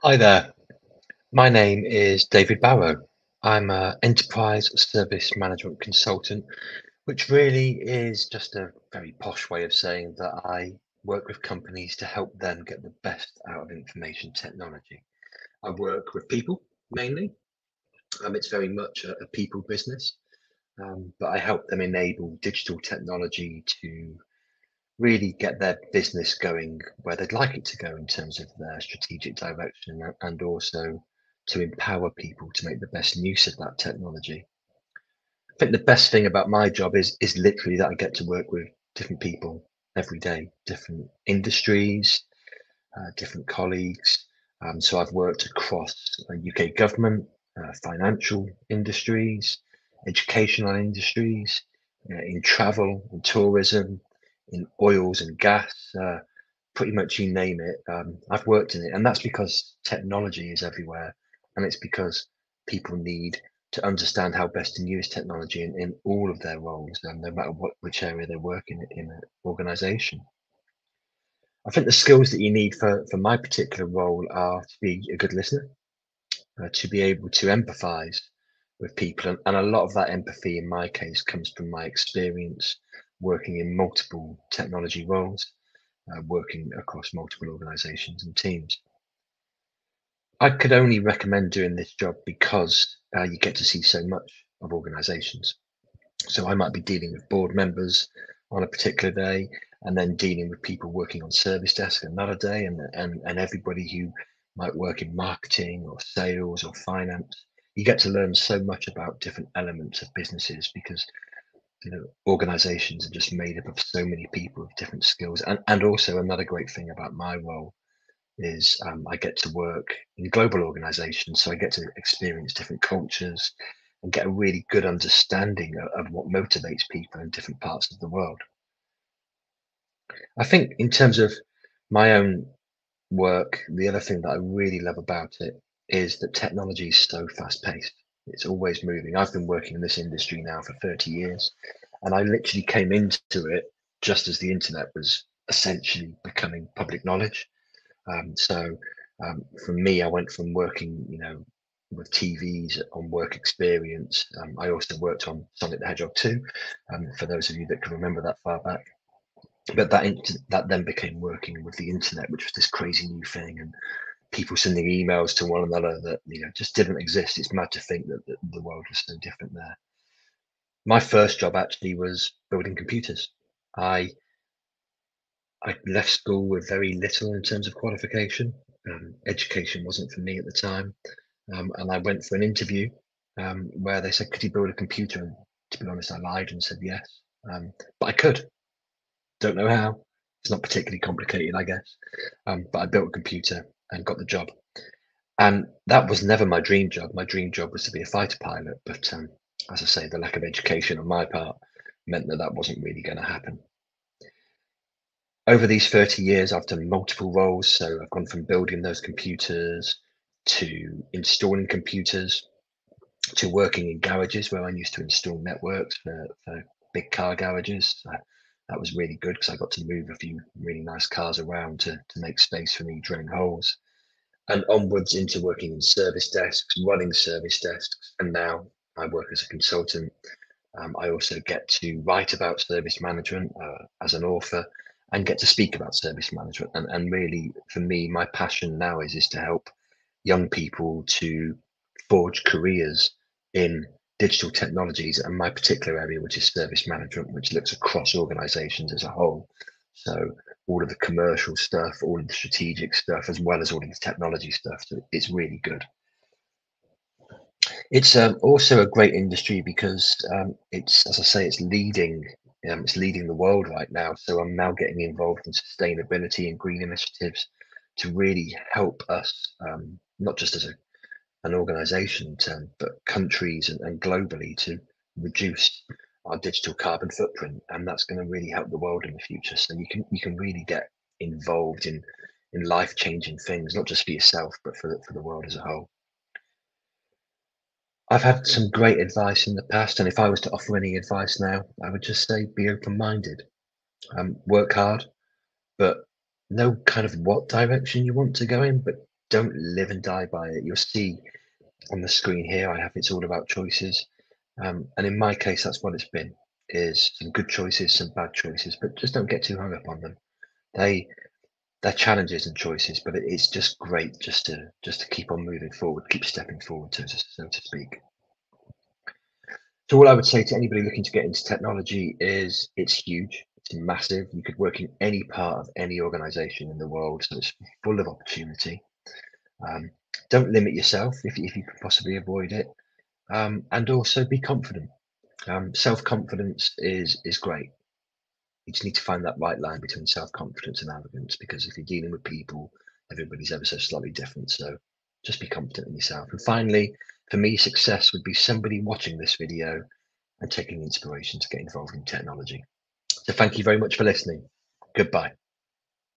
Hi there. My name is David Barrow. I'm an enterprise service management consultant, which really is just a very posh way of saying that I work with companies to help them get the best out of information technology. I work with people mainly. It's very much a people business, but I help them enable digital technology to really get their business going where they'd like it to go in terms of their strategic direction and also to empower people to make the best use of that technology. I think the best thing about my job is literally that I get to work with different people every day, different industries, different colleagues. So I've worked across UK government, financial industries, educational industries, in travel and tourism, in oils and gas, pretty much you name it. I've worked in it, and that's because technology is everywhere, and it's because people need to understand how best to use technology in all of their roles, no matter which area they work in an organization. I think the skills that you need for my particular role are to be a good listener, to be able to empathize with people. And a lot of that empathy, in my case, comes from my experience working in multiple technology roles, working across multiple organizations and teams. I could only recommend doing this job because you get to see so much of organizations. So I might be dealing with board members on a particular day, and then dealing with people working on service desk another day, and everybody who might work in marketing or sales or finance. You get to learn so much about different elements of businesses because organizations are just made up of so many people with different skills. And also another great thing about my role is I get to work in global organizations, so I get to experience different cultures and get a really good understanding of what motivates people in different parts of the world. I think in terms of my own work, the other thing that I really love about it is that technology is so fast paced. It's always moving. I've been working in this industry now for 30 years, and I literally came into it just as the internet was essentially becoming public knowledge. For me, I went from working, with TVs on work experience. I also worked on Sonic the Hedgehog 2, for those of you that can remember that far back. But that then became working with the internet, which was this crazy new thing, and people sending emails to one another that just didn't exist. It's mad to think that the world was so different there. My first job actually was building computers. I I left school with very little in terms of qualification. Education wasn't for me at the time, and I went for an interview where they said, "Could you build a computer?" And to be honest, I lied and said yes, but I could. Don't know how. It's not particularly complicated, I guess. But I built a computer and got the job. And that was never my dream job. My dream job was to be a fighter pilot, but as I say, the lack of education on my part meant that that wasn't really going to happen. Over these 30 years, I've done multiple roles. So I've gone from building those computers to installing computers to working in garages where I used to install networks for big car garages. That was really good because I got to move a few really nice cars around to make space for me drilling holes. And onwards into working in service desks, running service desks, and now I work as a consultant. I also get to write about service management as an author and get to speak about service management. And really, for me, my passion now is to help young people to forge careers in digital technologies and my particular area, which is service management, which looks across organizations as a whole. So all of the commercial stuff, all of the strategic stuff, as well as all of the technology stuff. So it's really good. It's also a great industry because as I say, it's leading the world right now. So I'm now getting involved in sustainability and green initiatives to really help us, not just as an organization, but countries and globally to reduce our digital carbon footprint, and that's going to really help the world in the future. So you can really get involved in life changing things, not just for yourself, but for the world as a whole. I've had some great advice in the past, and if I was to offer any advice now, I would just say be open minded, work hard, but know kind of what direction you want to go in, but Don't live and die by it. You'll see on the screen here, I have it's all about choices. And in my case, that's what it's been, is some good choices, some bad choices, but just don't get too hung up on them. They they're challenges and choices, but it's just great just to keep on moving forward, keep stepping forward, so to speak. So all I would say to anybody looking to get into technology is it's huge, it's massive. You could work in any part of any organization in the world, so it's full of opportunity. Um, don't limit yourself if you can possibly avoid it, and also be confident. Self-confidence is great. You just need to find that right line between self-confidence and arrogance, because if you're dealing with people, everybody's ever so slightly different. So just be confident in yourself. And finally, for me, success would be somebody watching this video and taking inspiration to get involved in technology. So thank you very much for listening. Goodbye.